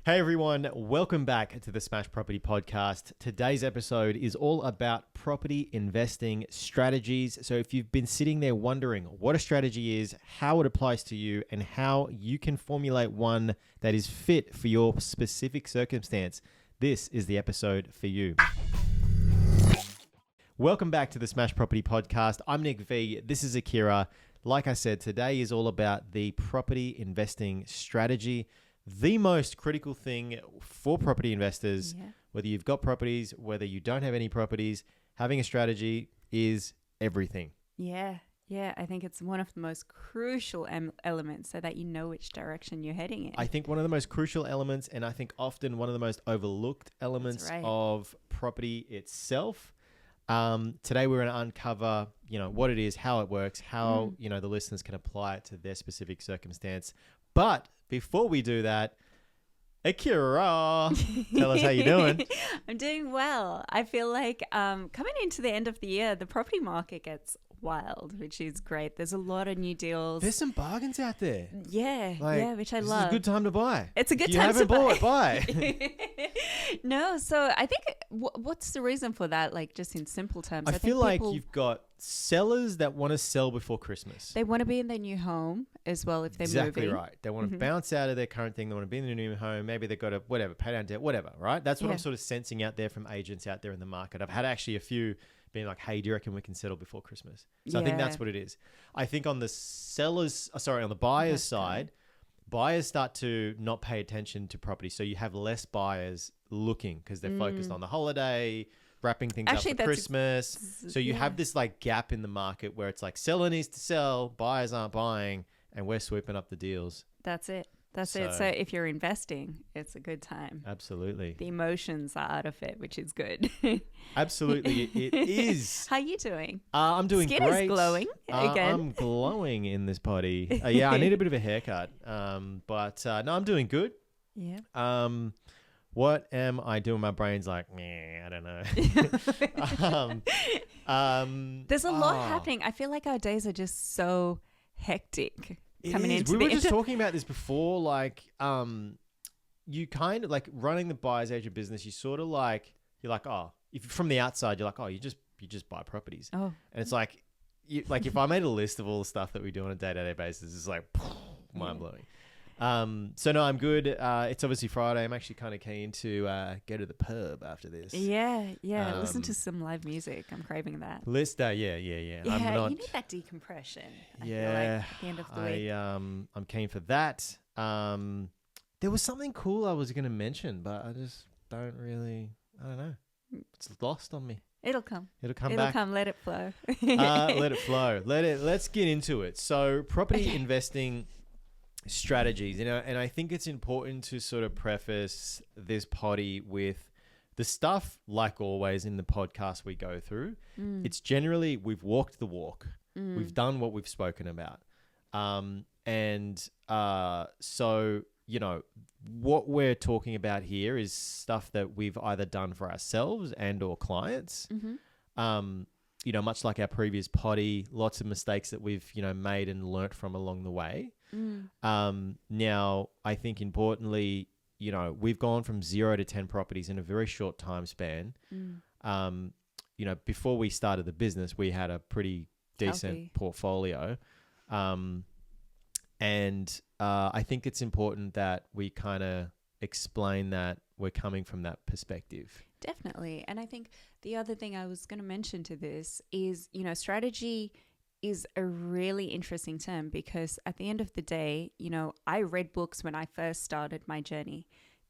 Hey everyone, welcome back to the Smash Property Podcast. Today's episode is all about property investing strategies. So if you've been sitting there wondering what a strategy is, how it applies to you, and how you can formulate one that is fit for your specific circumstance, this is the episode for you. Welcome back to the Smash Property Podcast. I'm Nick V. This is Akira. Like I said, today is all about the property investing strategy. The most critical thing for property investors, whether you've got properties, whether you don't have any properties, having a strategy is everything. Yeah. I think it's one of the most crucial elements so that you know which direction you're heading in. I think one of the most crucial elements, and I think often one of the most overlooked elements of property itself. Today we're going to uncover, what it is, how it works, how, the listeners can apply it to their specific circumstance. But before we do that, Akira, tell us how you're doing. I'm doing well. I feel like coming into the end of the year, the property market gets wild, which is great. There's a lot of new deals. There's some bargains out there. Yeah, which I love. It's a good time to buy. It's a good time to buy. If you haven't bought, buy. No, so I think, what's the reason for that? Like, just in simple terms. I feel like you've got sellers that want to sell before Christmas. They want to be in their new home as well if they're moving. Exactly right. They want to bounce out of their current thing. They want to be in their new home. Maybe they've got to, pay down debt, whatever, right? That's what I'm sort of sensing out there from agents out there in the market. I've had actually a few being like, hey, do you reckon we can settle before Christmas? So I think that's what it is. I think on the buyer's side, buyers start to not pay attention to property. So you have less buyers looking because they're focused on the holiday, wrapping things up for Christmas. So you have this like gap in the market where it's like seller needs to sell, buyers aren't buying, and we're swooping up the deals. That's it. So if you're investing, it's a good time. Absolutely. The emotions are out of it, which is good. Absolutely, it is. How are you doing? I'm doing Skin great. Skin is glowing again. I'm glowing in this potty. I need a bit of a haircut. But no, I'm doing good. Yeah. What am I doing? My brain's like, I don't know. There's a lot happening. I feel like our days are just so hectic. We were just talking about this before, like, you kind of like running the buyer's agent business. You sort of like, you're like, if from the outside, you're like, you just buy properties. Oh, and it's like, if I made a list of all the stuff that we do on a day-to-day basis, it's like mind blowing. So no, I'm good. It's obviously Friday. I'm actually kind of keen to go to the pub after this. Yeah. Listen to some live music. I'm craving that. Yeah. You need that decompression. I feel like at the end of the week. I'm keen for that. There was something cool I was going to mention, but I just don't know. It's lost on me. It'll come back. It'll come. Let it flow. Let it flow. Let's get into it. So property investing strategies, and I think it's important to sort of preface this potty with the stuff, like always in the podcast we go through. It's generally, we've walked the walk. We've done what we've spoken about. So, what we're talking about here is stuff that we've either done for ourselves and or clients. Much like our previous potty, lots of mistakes that we've, made and learnt from along the way. Now, I think importantly, we've gone from 0 to 10 properties in a very short time span. Before we started the business, we had a pretty decent portfolio. I think it's important that we kind of explain that we're coming from that perspective. Definitely. And I think the other thing I was going to mention to this is, strategy is a really interesting term because at the end of the day, I read books when I first started my journey.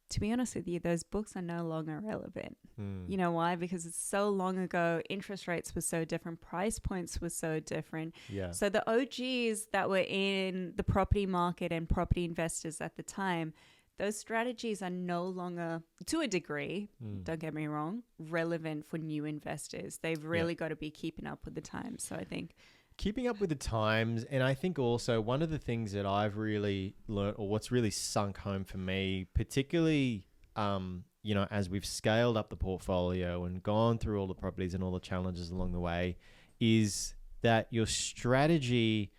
To be honest with you, those books are no longer relevant. You know why? Because it's so long ago, interest rates were so different, price points were so different. Yeah. So the OGs that were in the property market and property investors at the time, those strategies are no longer, to a degree, don't get me wrong, relevant for new investors. They've really got to be keeping up with the times. So I think keeping up with the times. And I think also one of the things that I've really learned, or what's really sunk home for me, particularly, as we've scaled up the portfolio and gone through all the properties and all the challenges along the way, is that your strategy,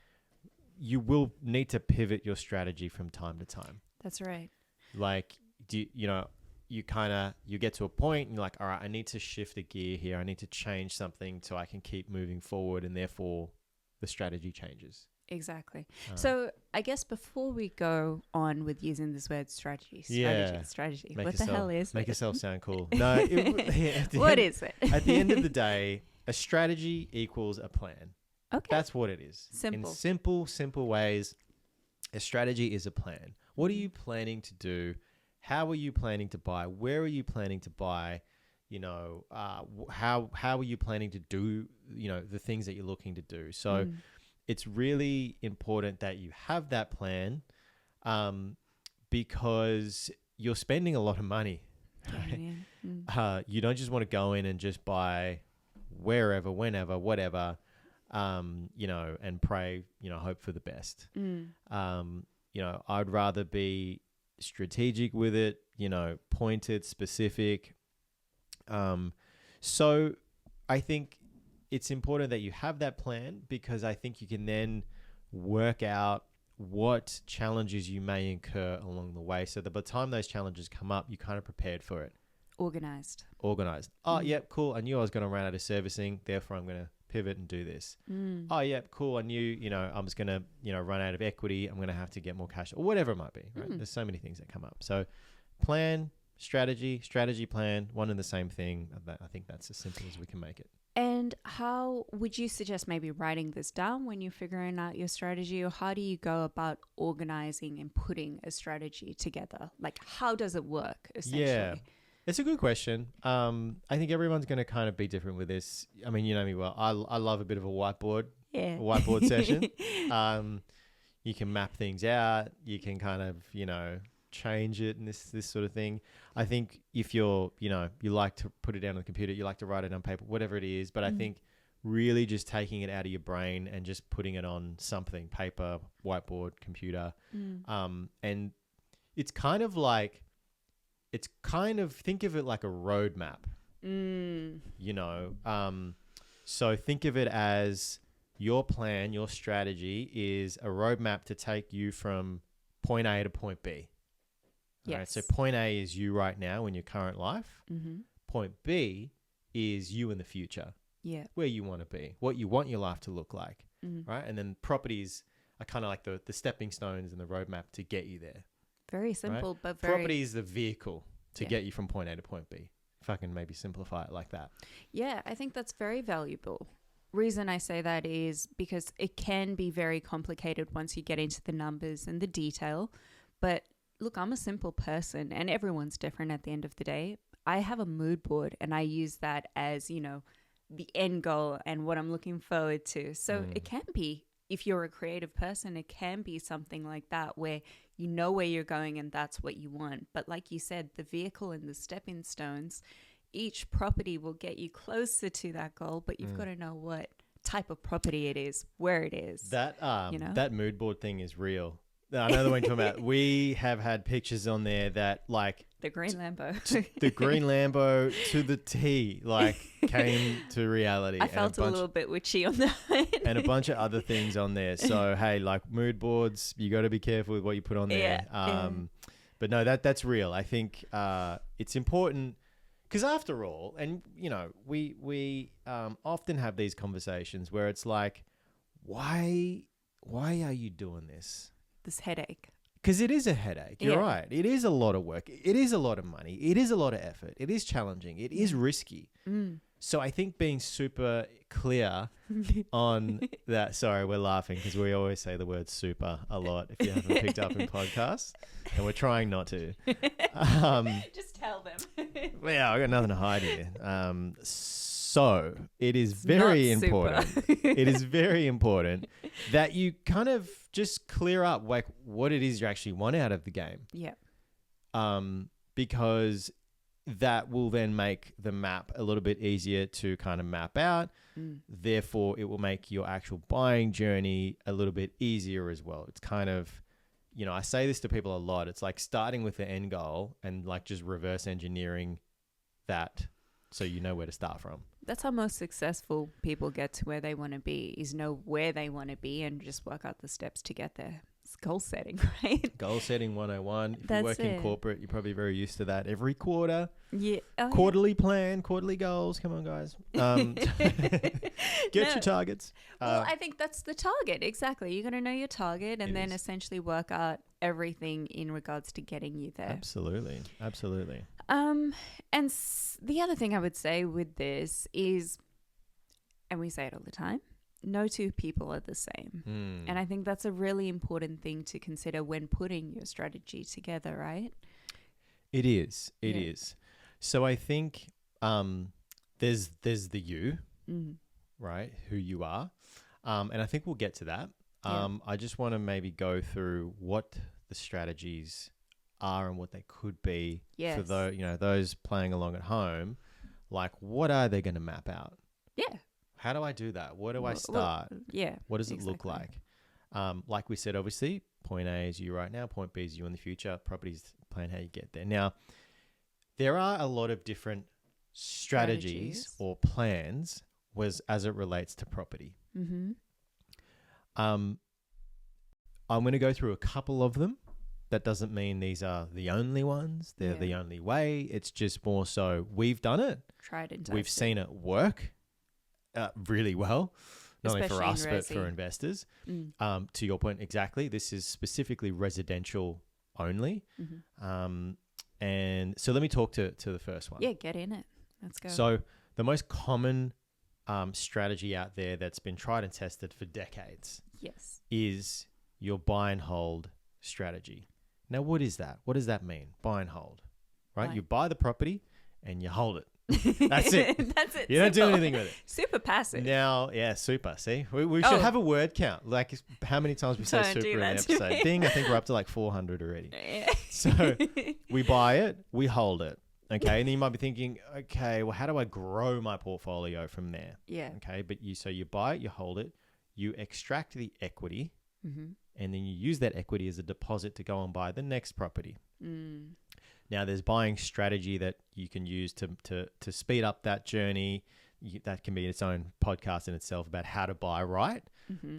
you will need to pivot your strategy from time to time. That's right. Like, you get to a point and you're like, all right, I need to shift a gear here. I need to change something so I can keep moving forward, and therefore the strategy changes. Exactly. So I guess before we go on with using this word strategy, what the hell is Make it? yourself sound cool. No, what is it? At the end of the day, a strategy equals a plan. Okay. That's what it is. Simple. In simple ways, a strategy is a plan. What are you planning to do? How are you planning to buy? Where are you planning to buy? How are you planning to do, the things that you're looking to do? So it's really important that you have that plan, because you're spending a lot of money. Right? You don't just want to go in and just buy wherever, whenever, whatever, and pray, hope for the best. I'd rather be strategic with it, pointed, specific. So I think it's important that you have that plan, because I think you can then work out what challenges you may incur along the way, so that by the time those challenges come up, you're kind of prepared for it. Organized. Oh, yep, cool. I knew I was going to run out of servicing, therefore I'm going to pivot and do this. Oh, yep, cool. I knew, I'm just going to, run out of equity. I'm going to have to get more cash, or whatever it might be, right? There's so many things that come up. So plan, strategy, plan, one and the same thing. I think that's as simple as we can make it. And how would you suggest maybe writing this down when you're figuring out your strategy, or how do you go about organizing and putting a strategy together? Like, how does it work, essentially? Yeah, it's a good question. I think everyone's going to kind of be different with this. I mean, you know me well. I love a bit of a whiteboard session. You can map things out. You can kind of, change it and this sort of thing. I think if you're, you like to put it down on the computer, you like to write it on paper, whatever it is. But I think really just taking it out of your brain and just putting it on something, paper, whiteboard, computer. And it's kind of think of it like a roadmap, so think of it as your plan, your strategy is a roadmap to take you from point A to point B. Yes. Right? So point A is you right now in your current life. Point B is you in the future. Yeah. Where you want to be, what you want your life to look like. Right. And then properties are kind of like the stepping stones and the roadmap to get you there. Very simple, right? but very... Property is the vehicle to get you from point A to point B. If I can maybe simplify it like that. Yeah, I think that's very valuable. Reason I say that is because it can be very complicated once you get into the numbers and the detail. But look, I'm a simple person and everyone's different at the end of the day. I have a mood board and I use that as, the end goal and what I'm looking forward to. So it can be, if you're a creative person, it can be something like that where you know where you're going and that's what you want. But like you said, the vehicle and the stepping stones, each property will get you closer to that goal, but you've got to know what type of property it is, where it is. That mood board thing is real. I know the one you're talking about. We have had pictures on there that the green Lambo. The green Lambo to the T, came to reality. I felt a little bit witchy on that. And a bunch of other things on there. So, hey, mood boards, you got to be careful with what you put on there. But no, that's real. I think it's important because after all, and, we often have these conversations where it's like, why are you doing this? This headache. Because it is a headache. You're right. It is a lot of work. It is a lot of money. It is a lot of effort. It is challenging. It is risky. So I think being super clear on that. Sorry, we're laughing because we always say the word super a lot if you haven't picked up in podcasts. And we're trying not to. Just tell them. Well, I got nothing to hide here. So it is very important. It is very important that you kind of just clear up what it is you actually want out of the game. Yeah. Because that will then make the map a little bit easier to kind of map out. Therefore, it will make your actual buying journey a little bit easier as well. It's kind of, I say this to people a lot. It's like starting with the end goal and just reverse engineering that so you know where to start from. That's how most successful people get to where they want to be, is know where they want to be and just work out the steps to get there. It's goal setting, right? Goal setting 101. If you That's work in it. corporate, you're probably very used to that. Every quarter, Yeah. Oh, quarterly plan, quarterly goals. Come on, guys. Get your targets. Well, I think that's the target. Exactly. You're going to know your target and It then is. essentially work out everything in regards to getting you there. Absolutely. Absolutely. And the other thing I would say with this is, and we say it all the time, no two people are the same. Mm. And I think that's a really important thing to consider when putting your strategy together, right? It is. It Yeah. is. So I think there's the you, right, who you are. And I think we'll get to that. I just want to maybe go through what the strategies are and what they could be for those playing along at home. Like, what are they going to map out? Yeah. How do I do that? Where do I start? What does it look like? Like we said, obviously, point A is you right now, point B is you in the future. Properties, plan how you get there. Now, there are a lot of different strategies or plans as it relates to property. Mm-hmm. I'm going to go through a couple of them. That doesn't mean these are the only ones. They're the only way. It's just more so we've done it. Tried and tested. We've seen it work really well, not only for us, but Resi. for investors. To your point, exactly. This is specifically residential only. Mm-hmm. And so let me talk to the first one. Yeah, get in it. Let's go. So the most common strategy out there that's been tried and tested for decades is your buy and hold strategy. Now, what is that? What does that mean? Buy and hold, right? You buy the property and you hold it. That's it. That's it. You don't do anything with it. Super passive. Now, super. See, we should have a word count. Like how many times we say super in an episode. Ding, I think we're up to like 400 already. So we buy it, we hold it. Okay. And then you might be thinking, okay, well, how do I grow my portfolio from there? Yeah. Okay. But you buy it, you hold it, you extract the equity, and then you use that equity as a deposit to go and buy the next property. Now, there's buying strategy that you can use to speed up that journey. That can be its own podcast in itself about how to buy right.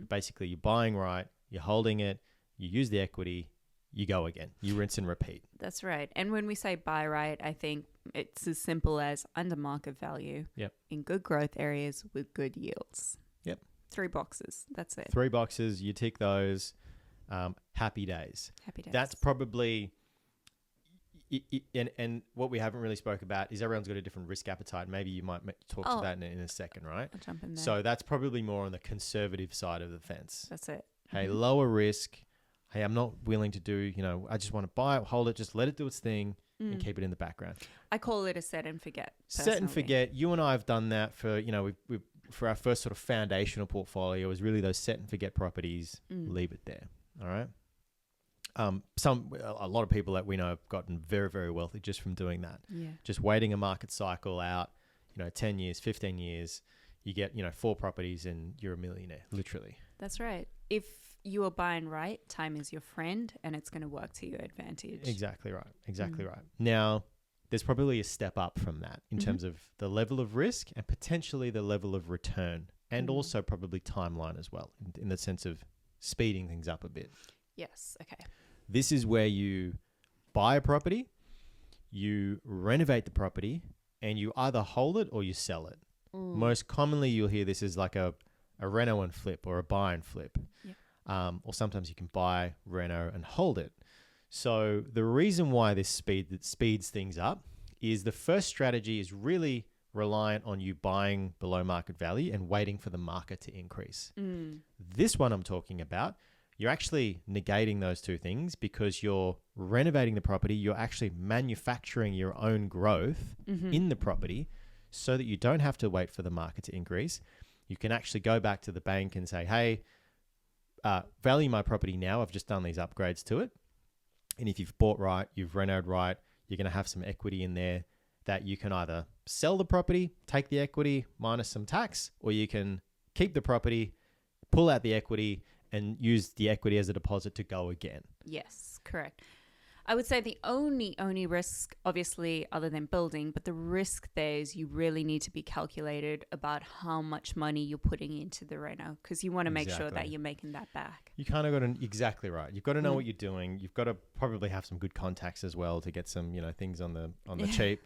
Basically, you're buying right, you're holding it, you use the equity, you go again. You rinse and repeat. That's right. And when we say buy right, I think it's as simple as under market value in good growth areas with good yields. 3 boxes. That's it. 3 boxes. You tick those. Happy days. Happy days. That's probably... And what we haven't really spoke about is everyone's got a different risk appetite. Maybe you might talk to that in a second, right? I'll jump in there. So that's probably more on the conservative side of the fence. That's it. Hey, lower risk. Hey, I'm not willing to do, I just want to buy it, hold it, just let it do its thing and keep it in the background. I call it a set and forget. Set and forget. You and I have done that for, we for our first sort of foundational portfolio is really those set and forget properties. Leave it there. All right. A lot of people that we know have gotten very, very wealthy just from doing that. Yeah. Just waiting a market cycle out, 10 years, 15 years, you get, 4 properties and you're a millionaire, literally. That's right. If you are buying right, time is your friend and it's going to work to your advantage. Exactly right. Exactly right. Now, there's probably a step up from that in terms of the level of risk and potentially the level of return and also probably timeline as well in the sense of speeding things up a bit. Yes. Okay. This is where you buy a property, you renovate the property, and you either hold it or you sell it. Most commonly, you'll hear this is like a reno and flip or a buy and flip. Yep. Or sometimes you can buy, reno, and hold it. So the reason why this speeds things up is the first strategy is really reliant on you buying below market value and waiting for the market to increase. This one I'm talking about, you're actually negating those two things because you're renovating the property. You're actually manufacturing your own growth in the property so that you don't have to wait for the market to increase. You can actually go back to the bank and say, hey, value my property now. I've just done these upgrades to it. And if you've bought right, you've renovated right, you're going to have some equity in there that you can either sell the property, take the equity minus some tax, or you can keep the property, pull out the equity, and use the equity as a deposit to go again. Yes, correct. I would say the only risk, obviously, other than building, but the risk there is you really need to be calculated about how much money you're putting into the reno, because you want to make sure that you're making that back. You kind of got to, exactly right. You've got to know what you're doing. You've got to probably have some good contacts as well to get some, things on the cheap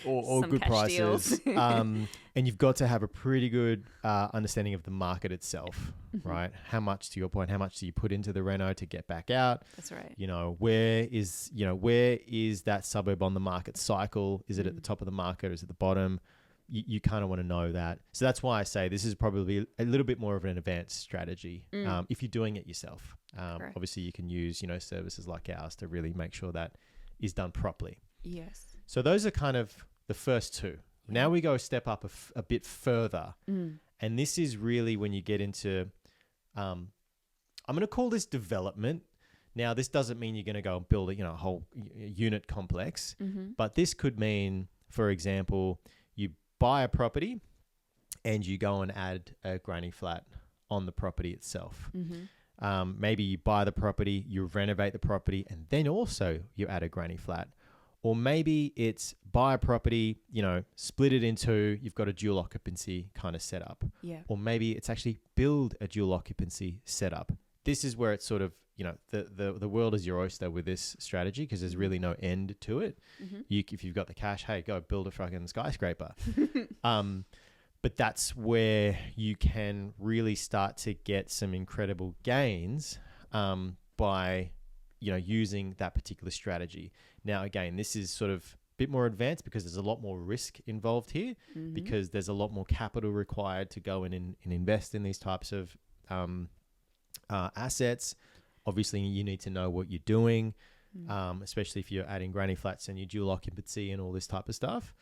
or good prices. And you've got to have a pretty good understanding of the market itself, right? How much, to your point, how much do you put into the reno to get back out? That's right. Where is that suburb on the market cycle? Is it at the top of the market? Is it the bottom? You kind of want to know that. So that's why I say this is probably a little bit more of an advanced strategy if you're doing it yourself. Obviously, you can use, services like ours to really make sure that is done properly. Yes. So those are kind of the first two. Now we go a step up a bit further. And this is really when you get into, I'm going to call this development. Now, this doesn't mean you're going to go and build a whole unit complex, but this could mean, for example, you buy a property and you go and add a granny flat on the property itself. Maybe you buy the property, you renovate the property, and then also you add a granny flat. Or maybe it's buy a property, split it into, you've got a dual occupancy kind of setup. Yeah. Or maybe it's actually build a dual occupancy setup. This is where it's sort of, the world is your oyster with this strategy because there's really no end to it. If you've got the cash, hey, go build a fucking skyscraper. But that's where you can really start to get some incredible gains by, using that particular strategy. Now, again, this is sort of a bit more advanced because there's a lot more risk involved here because there's a lot more capital required to go in and invest in these types of assets. Obviously, you need to know what you're doing, especially if you're adding granny flats and your dual occupancy and all this type of stuff.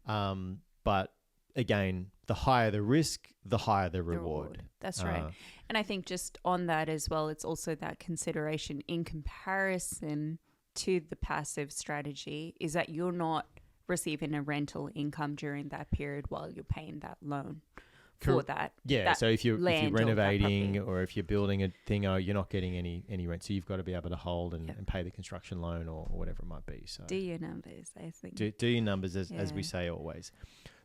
But again, the higher the risk, the higher the reward. That's right. And I think just on that as well, it's also that consideration in comparison to the passive strategy is that you're not receiving a rental income during that period while you're paying that loan. For that. Yeah. That so if you're renovating or if you're building a thing, you're not getting any rent. So you've got to be able to hold and pay the construction loan or whatever it might be. So do your numbers, I think. Do your numbers as we say always.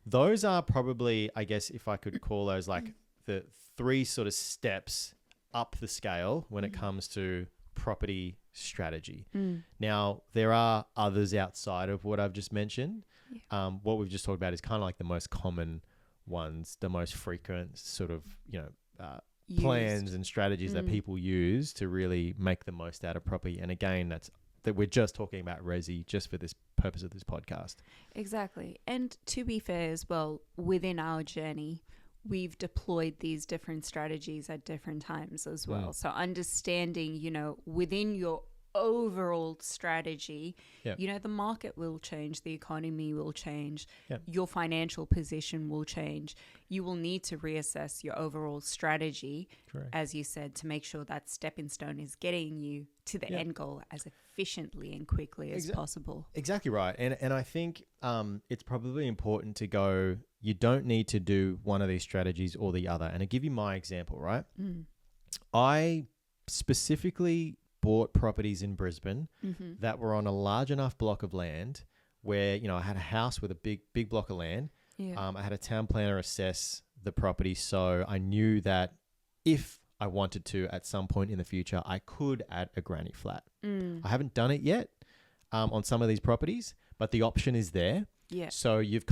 Those are probably, I guess, if I could call those like the three sort of steps up the scale when it comes to property strategy. Now, there are others outside of what I've just mentioned. Yeah. What we've just talked about is kind of like the most common ones, the most frequent sort of, plans and strategies that people use to really make the most out of property. And again, that we're just talking about resi just for this purpose of this podcast. Exactly. And to be fair as well, within our journey, we've deployed these different strategies at different times as well. So understanding, within your overall strategy, the market will change, the economy will change, your financial position will change. You will need to reassess your overall strategy, as you said, to make sure that stepping stone is getting you to the end goal as efficiently and quickly as possible. Exactly right. And I think it's probably important to go, you don't need to do one of these strategies or the other. And I'll give you my example, right? I specifically bought properties in Brisbane that were on a large enough block of land where, I had a house with a big block of land. I had a town planner assess the property. So I knew that if I wanted to at some point in the future, I could add a granny flat. I haven't done it yet on some of these properties, but the option is there. Yeah. So you've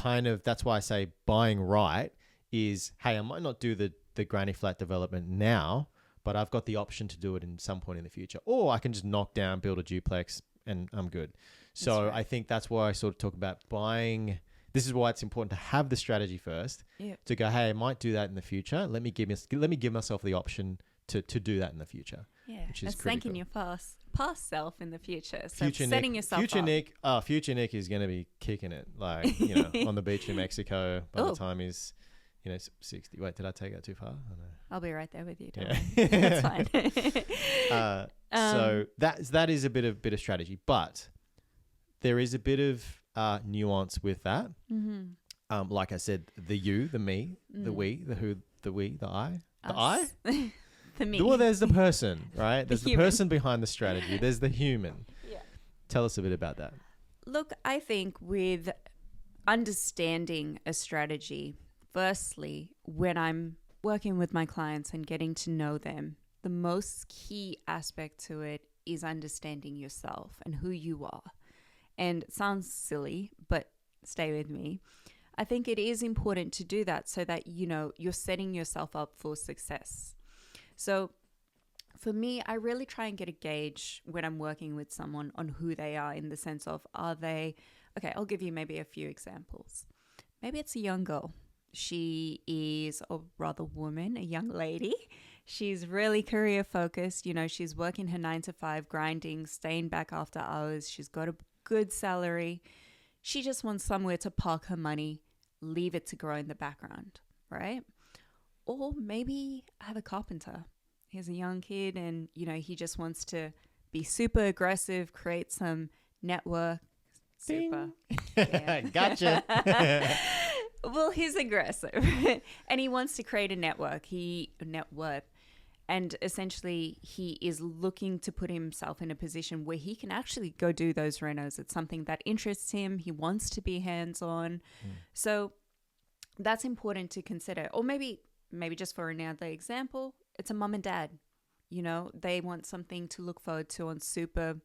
that's why I say buying right is, hey, I might not do the granny flat development now, but I've got the option to do it in some point in the future. Or I can just knock down, build a duplex, and I'm good. So I think that's why I sort of talk about buying. This is why it's important to have the strategy first. To go, hey, I might do that in the future. Let me give myself the option to do that in the future. Yeah, which is it's thanking your past self in the future. So future setting Nick, yourself future up. Nick, future Nick is going to be kicking it, like on the beach in Mexico by the time he's 60. Wait, did I take that too far? I don't know. I'll be right there with you. That's fine. So that is a bit of strategy, but there is a bit of nuance with that. Like I said, the you, the me, the we, the who, the we, the I, the I, the me. Well, there's the person, right? There's the person behind the strategy. There's the human. Tell us a bit about that. Look, I think with understanding a strategy, firstly, when I'm working with my clients and getting to know them, the most key aspect to it is understanding yourself and who you are. And it sounds silly, but stay with me. I think it is important to do that so that, you're setting yourself up for success. So for me, I really try and get a gauge when I'm working with someone on who they are, in the sense of, okay, I'll give you maybe a few examples. Maybe it's a young girl. She is, or rather woman, a young lady. She's really career focused. She's working her 9 to 5, grinding, staying back after hours. She's got a good salary. She just wants somewhere to park her money, leave it to grow in the background, right? Or maybe I have a carpenter. He's a young kid and, he just wants to be super aggressive, create some network. Super. Gotcha. Well, he's aggressive and he wants to create a net worth. And essentially he is looking to put himself in a position where he can actually go do those renos. It's something that interests him. He wants to be hands-on. So that's important to consider. Or maybe just for another example, it's a mum and dad. They want something to look forward to on super.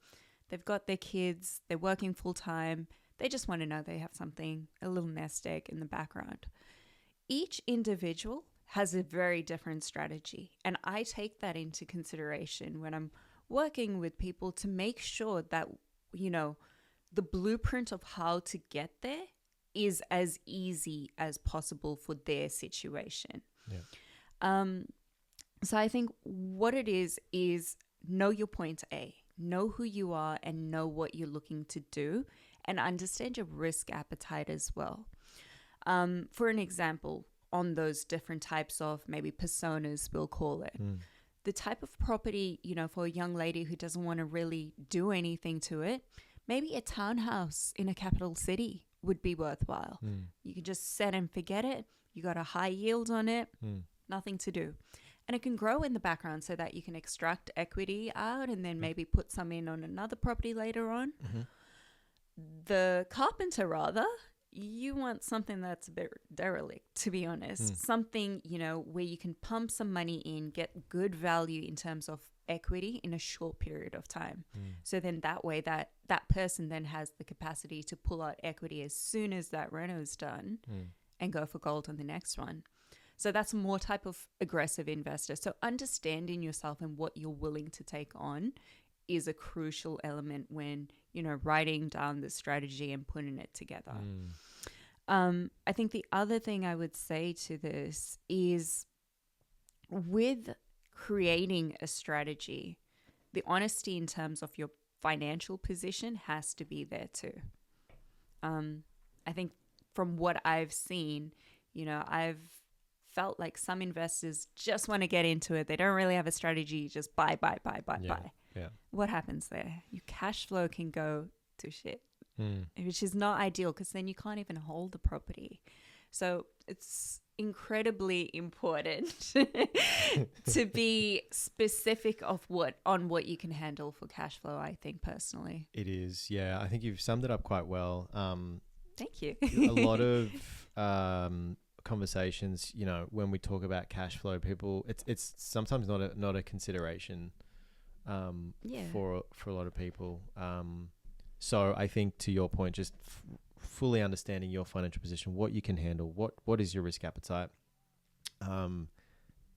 They've got their kids, they're working full time. They just want to know they have something, a little nest egg in the background. Each individual has a very different strategy. And I take that into consideration when I'm working with people to make sure that, the blueprint of how to get there is as easy as possible for their situation. Yeah. So I think what it is know your point A, know who you are and know what you're looking to do, and understand your risk appetite as well. For an example, on those different types of maybe personas, we'll call it. The type of property, for a young lady who doesn't want to really do anything to it, maybe a townhouse in a capital city would be worthwhile. You can just set and forget it. You got a high yield on it, nothing to do. And it can grow in the background so that you can extract equity out and then maybe put some in on another property later on. The carpenter, rather, you want something that's a bit derelict, to be honest. Something, where you can pump some money in, get good value in terms of equity in a short period of time. So then that way that person then has the capacity to pull out equity as soon as that reno is done and go for gold on the next one. So that's more type of aggressive investor. So understanding yourself and what you're willing to take on is a crucial element when, writing down the strategy and putting it together. I think the other thing I would say to this is, with creating a strategy, the honesty in terms of your financial position has to be there too. I think from what I've seen, I've felt like some investors just want to get into it. They don't really have a strategy, just buy. Yeah. What happens there? Your cash flow can go to shit, which is not ideal because then you can't even hold the property. So it's incredibly important to be specific on what you can handle for cash flow, I think, personally. It is. Yeah. I think you've summed it up quite well. Thank you. A lot of conversations, when we talk about cash flow, people, it's sometimes not a consideration for a lot of people. So I think, to your point, just fully understanding your financial position, what you can handle, what is your risk appetite,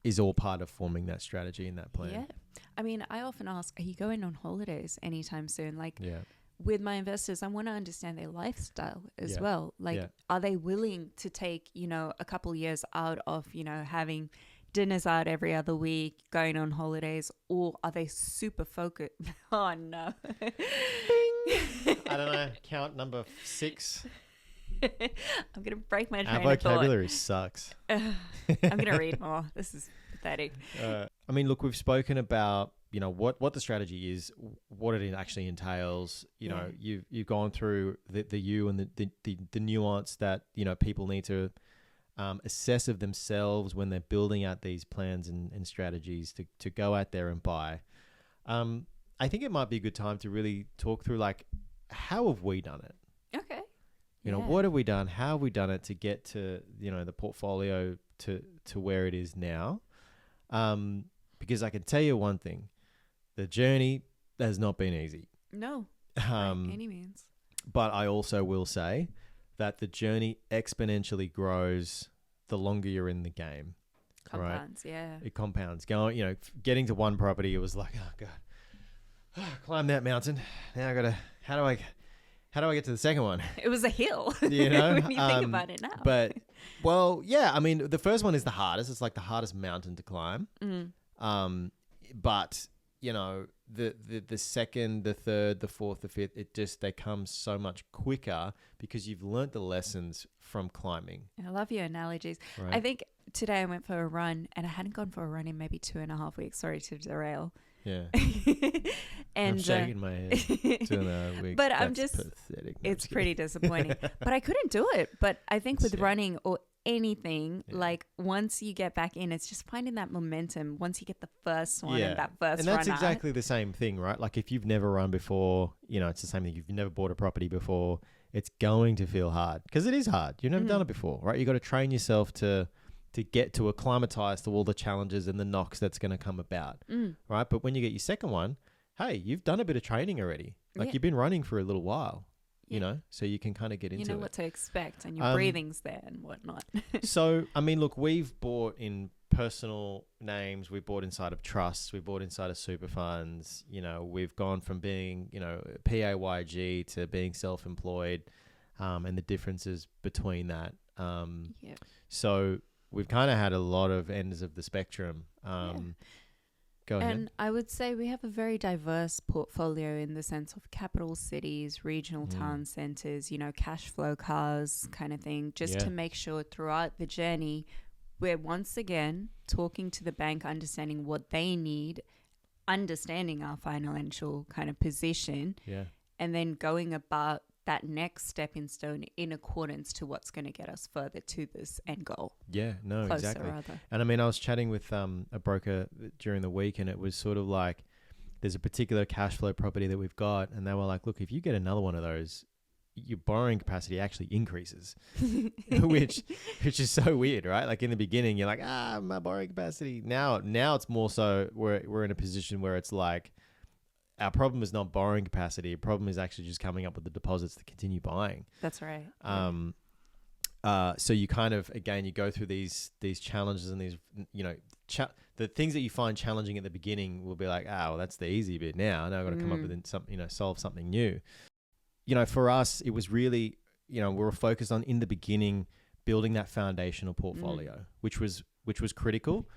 is all part of forming that strategy and that plan. Yeah. I mean, I often ask, are you going on holidays anytime soon? With my investors, I want to understand their lifestyle as well. Are they willing to take, a couple years out of, having dinners out every other week, going on holidays, or are they super focused? Oh, no. I don't know. Count number 6. I'm going to break my train of thought. Our vocabulary sucks. I'm going to read more. This is pathetic. I mean, look, we've spoken about, what the strategy is, what it actually entails. You've gone through the you and the nuance that, people need to assess of themselves when they're building out these plans and strategies to go out there and buy. I think it might be a good time to really talk through like, how have we done it? Okay. You know, what have we done? How have we done it to get to, you know, the portfolio to where it is now? Because I can tell you one thing, the journey has not been easy. No, by any means. But I also will say that the journey exponentially grows the longer you're in the game. Compounds, right? Yeah. It compounds. Going, you know, getting to one property, it was like, oh God, climb that mountain. Now I gotta, how do I get to the second one? It was a hill, you know, when you think about it now. But, well, yeah, I mean, the first one is the hardest. It's like the hardest mountain to climb. But, you know, the second, the third, the fourth, the fifth, they come so much quicker because you've learnt the lessons from climbing. I love your analogies. Right. I think today I went for a run and I hadn't gone for a run in maybe 2.5 weeks. Sorry to derail. Yeah. And I'm shaking my head. 2.5 weeks. But That's I'm just, pathetic. No, it's pretty disappointing. But I couldn't do it. But I think with Yeah. running or anything, like once you get back in, it's just finding that momentum. Once you get the first one and that first and that's run exactly the same thing, right? Like if you've never run before, you know, it's the same thing. If you've never bought a property before, it's going to feel hard because it is hard. You've never done it before, right? You got to train yourself to get to acclimatize to all the challenges and the knocks that's going to come about, right? But when you get your second one, hey, you've done a bit of training already. Like you've been running for a little while, you know, so you can kind of get into it. You know what to expect and your breathing's there and whatnot. So, I mean, look, we've bought in personal names. We bought inside of trusts. We bought inside of super funds. You know, we've gone from being, you know, PAYG to being self-employed, and the differences between that. So we've kind of had a lot of ends of the spectrum. Go ahead. And I would say we have a very diverse portfolio in the sense of capital cities, regional town centers, you know, cash flow cars kind of thing, just to make sure throughout the journey, we're once again talking to the bank, understanding what they need, understanding our financial kind of position, and then going about that next stepping stone in accordance to what's going to get us further to this end goal. Yeah, no, Closer, exactly. rather. And I mean, I was chatting with a broker during the week, and it was sort of like, there's a particular cash flow property that we've got, and they were like, look, if you get another one of those, your borrowing capacity actually increases, which is so weird, right? Like in the beginning, you're like, my borrowing capacity. Now it's more so we're in a position where it's like, our problem is not borrowing capacity. Our problem is actually just coming up with the deposits to continue buying. That's right. So you kind of, again, you go through these challenges and these, you know, the things that you find challenging at the beginning will be like, well, that's the easy bit now. Now I've got to come up with something, you know, solve something new. You know, for us, it was really, you know, we were focused on in the beginning building that foundational portfolio, which was critical.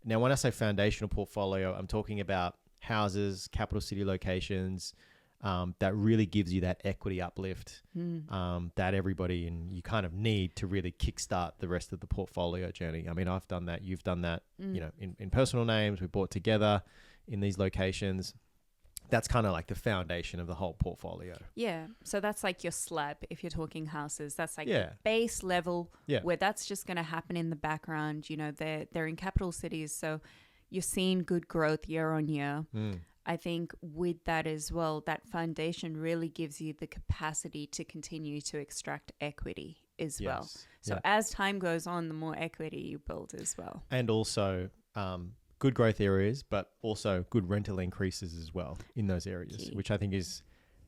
Now, when I say foundational portfolio, I'm talking about houses, capital city locations, that really gives you that equity uplift that everybody and you kind of need to really kickstart the rest of the portfolio journey. I mean, I've done that. You've done that, you know, in personal names. We bought together in these locations. That's kind of like the foundation of the whole portfolio. Yeah. So that's like your slab if you're talking houses. That's like the base level where that's just going to happen in the background. You know, they're in capital cities. So you're seeing good growth year on year. I think with that as well, that foundation really gives you the capacity to continue to extract equity as well. So as time goes on, the more equity you build as well. And also good growth areas, but also good rental increases as well in those areas, which I think is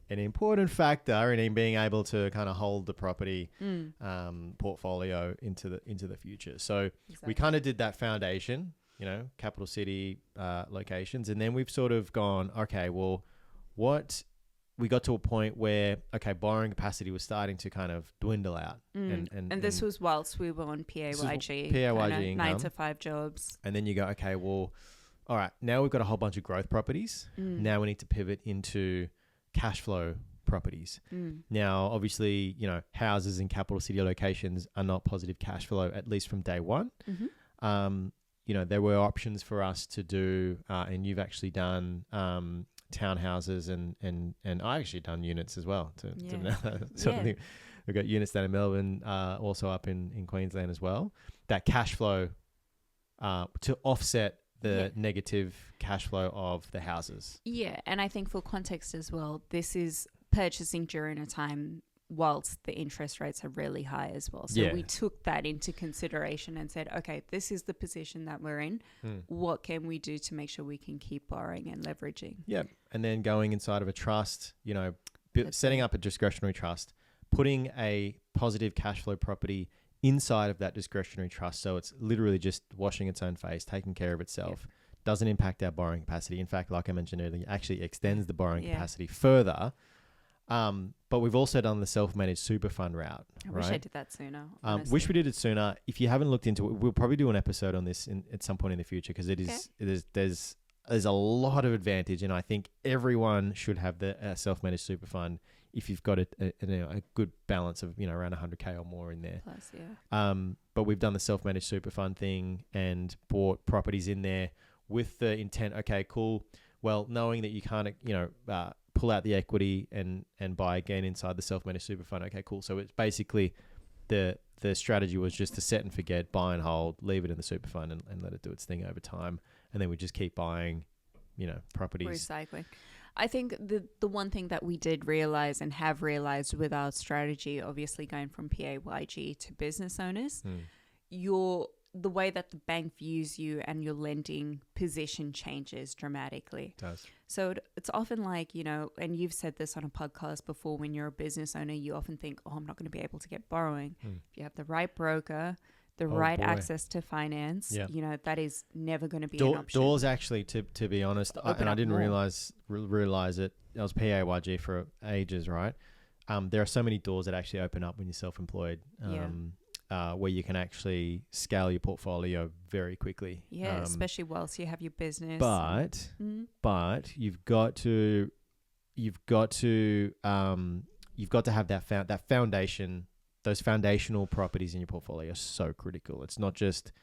an important factor in being able to kind of hold the property portfolio into the future. So we kind of did that foundation, you know, capital city locations. And then we've sort of gone, okay, well, we got to a point where, okay, borrowing capacity was starting to kind of dwindle out. And this was whilst we were on PAYG, income, 9 to 5 jobs. And then you go, okay, well, all right, now we've got a whole bunch of growth properties. Now we need to pivot into cash flow properties. Now, obviously, you know, houses in capital city locations are not positive cash flow, at least from day one. You know, there were options for us to do, and you've actually done townhouses and I actually done units as well. We've got units down in Melbourne, also up in Queensland as well. That cash flow to offset negative cash flow of the houses. Yeah, and I think for context as well, this is purchasing during a time whilst the interest rates are really high as well. So we took that into consideration and said, okay, this is the position that we're in. What can we do to make sure we can keep borrowing and leveraging? Yeah. And then going inside of a trust, setting up a discretionary trust, putting a positive cash flow property inside of that discretionary trust. So it's literally just washing its own face, taking care of itself, doesn't impact our borrowing capacity. In fact, like I mentioned earlier, actually extends the borrowing capacity further. But we've also done the self-managed super fund route. I wish I did that sooner. Wish we did it sooner. If you haven't looked into it, we'll probably do an episode on this at some point in the future, because there's a lot of advantage, and I think everyone should have the self-managed super fund if you've got a good balance of around 100K or more in there. Plus, but we've done the self-managed super fund thing and bought properties in there with the intent. Okay, cool. Well, knowing that you can't pull out the equity and buy again inside the self-managed super fund. Okay, cool. So it's basically the strategy was just to set and forget, buy and hold, leave it in the super fund and let it do its thing over time. And then we just keep buying, properties. Recycling. I think the one thing that we did realize and have realized with our strategy, obviously going from PAYG to business owners, the way that the bank views you and your lending position changes dramatically. It does. So it's often like, and you've said this on a podcast before, when you're a business owner, you often think, I'm not going to be able to get borrowing. If you have the right broker, access to finance, that is never going to be an option. Doors actually, to be honest, and I didn't realize it. I was PAYG for ages, right? There are so many doors that actually open up when you're self-employed. Where you can actually scale your portfolio very quickly. Yeah, especially whilst you have your business. But you've got to have that foundation. Those foundational properties in your portfolio are so critical. It's not just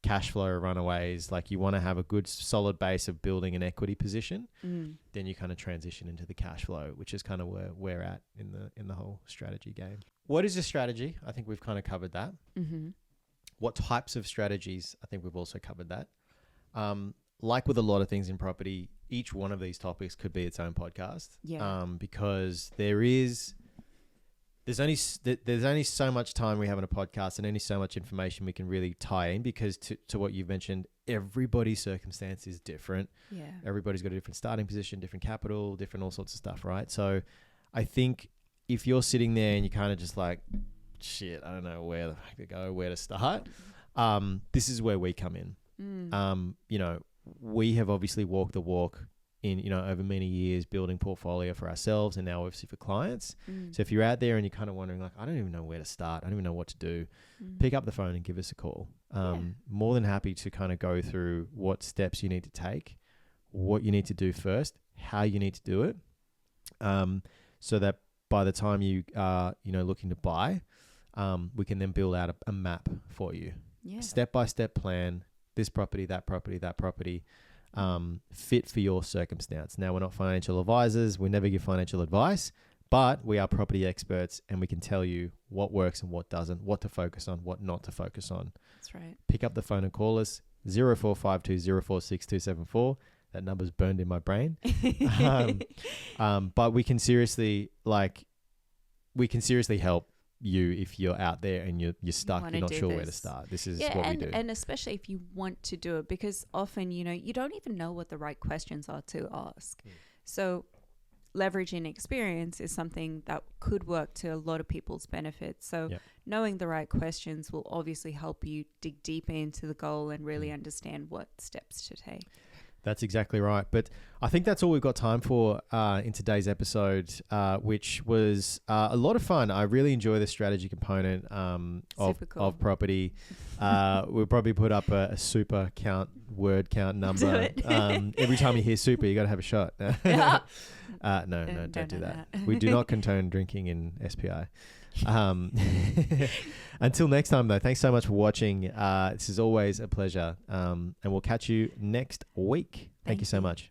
cash flow runaways. Like, you want to have a good solid base of building an equity position. Then you kind of transition into the cash flow, which is kind of where we're at in the whole strategy game. What is a strategy? I think we've kind of covered that. What types of strategies? I think we've also covered that. Like with a lot of things in property, each one of these topics could be its own podcast. Because there's only so much time we have on a podcast and only so much information we can really tie in, because to what you've mentioned, everybody's circumstance is different. Everybody's got a different starting position, different capital, different all sorts of stuff, right? So I think if you're sitting there and you're kind of just like, shit, I don't know where the fuck to go, where to start, this is where we come in. We have obviously walked the walk in, over many years, building portfolio for ourselves and now obviously for clients. So if you're out there and you're kind of wondering, like, I don't even know where to start, I don't even know what to do, pick up the phone and give us a call. More than happy to kind of go through what steps you need to take, what you need to do first, how you need to do it, so that by the time you are, looking to buy, we can then build out a map for you. Step-by-step plan, this property, that property, that property, fit for your circumstance. Now, we're not financial advisors. We never give financial advice, but we are property experts, and we can tell you what works and what doesn't, what to focus on, what not to focus on. That's right. Pick up the phone and call us, 0452 046 274. That number's burned in my brain. But we can seriously help you if you're out there and you're stuck, you're not sure where to start. This is what we do. And especially if you want to do it, because often, you don't even know what the right questions are to ask. So leveraging experience is something that could work to a lot of people's benefits. So knowing the right questions will obviously help you dig deeper into the goal and really understand what steps to take. That's exactly right. But I think that's all we've got time for in today's episode, which was a lot of fun. I really enjoy the strategy component of property. We'll probably put up a super word count number. Every time you hear super, you got to have a shot. No, don't do that. We do not condone drinking in SPI. Until next time, though, thanks so much for watching. This is always a pleasure, and we'll catch you next week. Thank you so much.